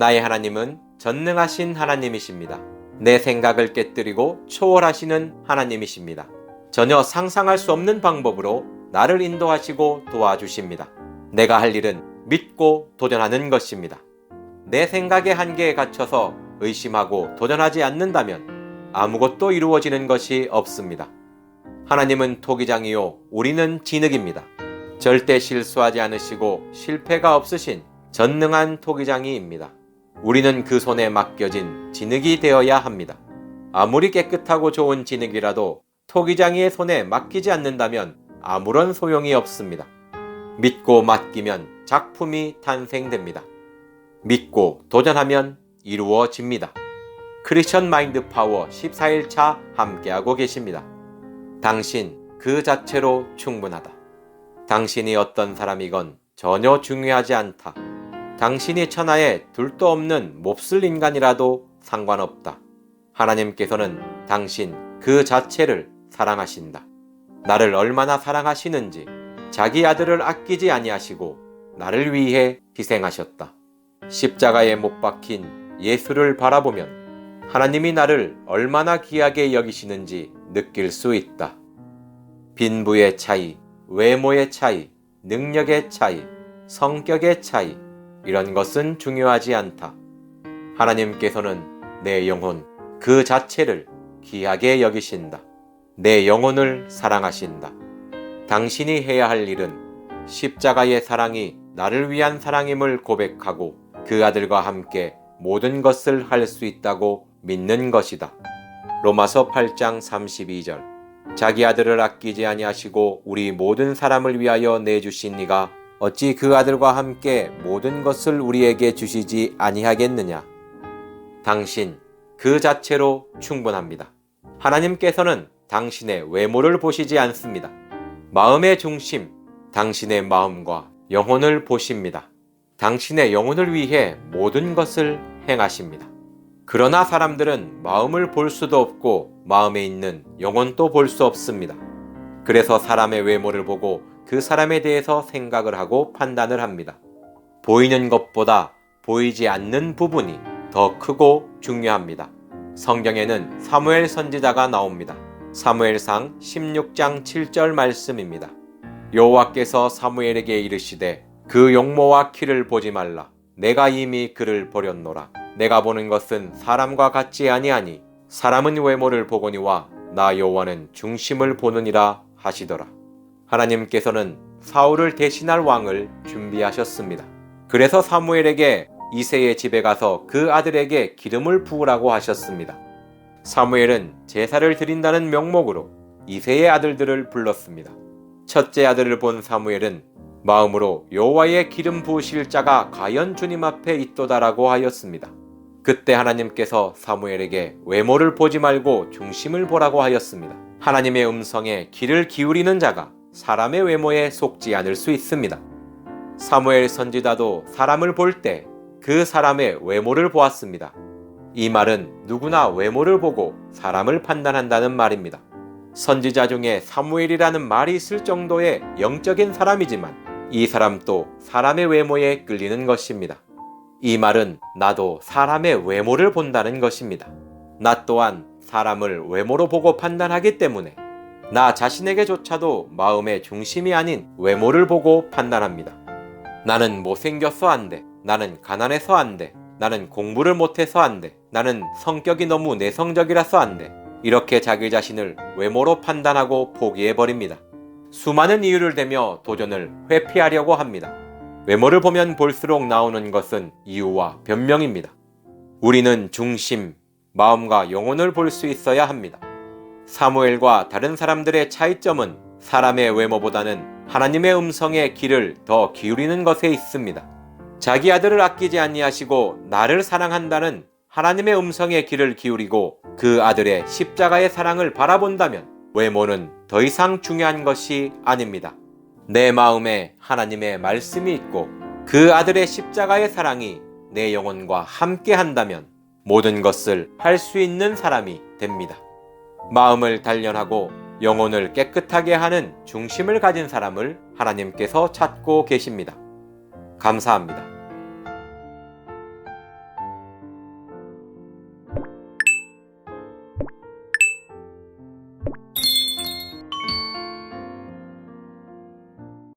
나의 하나님은 전능하신 하나님이십니다. 내 생각을 깨뜨리고 초월하시는 하나님이십니다. 전혀 상상할 수 없는 방법으로 나를 인도하시고 도와주십니다. 내가 할 일은 믿고 도전하는 것입니다. 내 생각의 한계에 갇혀서 의심하고 도전하지 않는다면 아무것도 이루어지는 것이 없습니다. 하나님은 토기장이요 우리는 진흙입니다. 절대 실수하지 않으시고 실패가 없으신 전능한 토기장이입니다. 우리는 그 손에 맡겨진 진흙이 되어야 합니다. 아무리 깨끗하고 좋은 진흙이라도 토기장이의 손에 맡기지 않는다면 아무런 소용이 없습니다. 믿고 맡기면 작품이 탄생됩니다. 믿고 도전하면 이루어집니다. 크리스천 마인드 파워 14일차 함께하고 계십니다. 당신 그 자체로 충분하다. 당신이 어떤 사람이건 전혀 중요하지 않다. 당신이 천하에 둘도 없는 몹쓸 인간이라도 상관없다. 하나님께서는 당신 그 자체를 사랑하신다. 나를 얼마나 사랑하시는지 자기 아들을 아끼지 아니하시고 나를 위해 희생하셨다. 십자가에 못 박힌 예수를 바라보면 하나님이 나를 얼마나 귀하게 여기시는지 느낄 수 있다. 빈부의 차이, 외모의 차이, 능력의 차이, 성격의 차이, 이런 것은 중요하지 않다. 하나님께서는 내 영혼 그 자체를 귀하게 여기신다. 내 영혼을 사랑하신다. 당신이 해야 할 일은 십자가의 사랑이 나를 위한 사랑임을 고백하고 그 아들과 함께 모든 것을 할 수 있다고 믿는 것이다. 로마서 8장 32절. 자기 아들을 아끼지 아니하시고 우리 모든 사람을 위하여 내주신 이가 어찌 그 아들과 함께 모든 것을 우리에게 주시지 아니하겠느냐. 당신 그 자체로 충분합니다. 하나님께서는 당신의 외모를 보시지 않습니다. 마음의 중심, 당신의 마음과 영혼을 보십니다. 당신의 영혼을 위해 모든 것을 행하십니다. 그러나 사람들은 마음을 볼 수도 없고 마음에 있는 영혼도 볼 수 없습니다. 그래서 사람의 외모를 보고 그 사람에 대해서 생각을 하고 판단을 합니다. 보이는 것보다 보이지 않는 부분이 더 크고 중요합니다. 성경에는 사무엘 선지자가 나옵니다. 사무엘상 16장 7절 말씀입니다. 여호와께서 사무엘에게 이르시되 그 용모와 키를 보지 말라. 내가 이미 그를 버렸노라. 내가 보는 것은 사람과 같지 아니하니 사람은 외모를 보거니와 나 여호와는 중심을 보느니라 하시더라. 하나님께서는 사울을 대신할 왕을 준비하셨습니다. 그래서 사무엘에게 이새의 집에 가서 그 아들에게 기름을 부으라고 하셨습니다. 사무엘은 제사를 드린다는 명목으로 이새의 아들들을 불렀습니다. 첫째 아들을 본 사무엘은 마음으로 여호와의 기름 부으실 자가 과연 주님 앞에 있도다라고 하였습니다. 그때 하나님께서 사무엘에게 외모를 보지 말고 중심을 보라고 하였습니다. 하나님의 음성에 귀를 기울이는 자가 사람의 외모에 속지 않을 수 있습니다. 사무엘 선지자도 사람을 볼 때 그 사람의 외모를 보았습니다. 이 말은 누구나 외모를 보고 사람을 판단한다는 말입니다. 선지자 중에 사무엘이라는 말이 있을 정도의 영적인 사람이지만 이 사람도 사람의 외모에 끌리는 것입니다. 이 말은 나도 사람의 외모를 본다는 것입니다. 나 또한 사람을 외모로 보고 판단하기 때문에 나 자신에게조차도 마음의 중심이 아닌 외모를 보고 판단합니다. 나는 못생겨서 안 돼. 나는 가난해서 안 돼. 나는 공부를 못해서 안 돼. 나는 성격이 너무 내성적이라서 안 돼. 이렇게 자기 자신을 외모로 판단하고 포기해버립니다. 수많은 이유를 대며 도전을 회피하려고 합니다. 외모를 보면 볼수록 나오는 것은 이유와 변명입니다. 우리는 중심, 마음과 영혼을 볼 수 있어야 합니다. 사무엘과 다른 사람들의 차이점은 사람의 외모보다는 하나님의 음성에 귀를 더 기울이는 것에 있습니다. 자기 아들을 아끼지 아니하시고 나를 사랑한다는 하나님의 음성에 귀를 기울이고 그 아들의 십자가의 사랑을 바라본다면 외모는 더 이상 중요한 것이 아닙니다. 내 마음에 하나님의 말씀이 있고 그 아들의 십자가의 사랑이 내 영혼과 함께 한다면 모든 것을 할 수 있는 사람이 됩니다. 마음을 단련하고 영혼을 깨끗하게 하는 중심을 가진 사람을 하나님께서 찾고 계십니다. 감사합니다.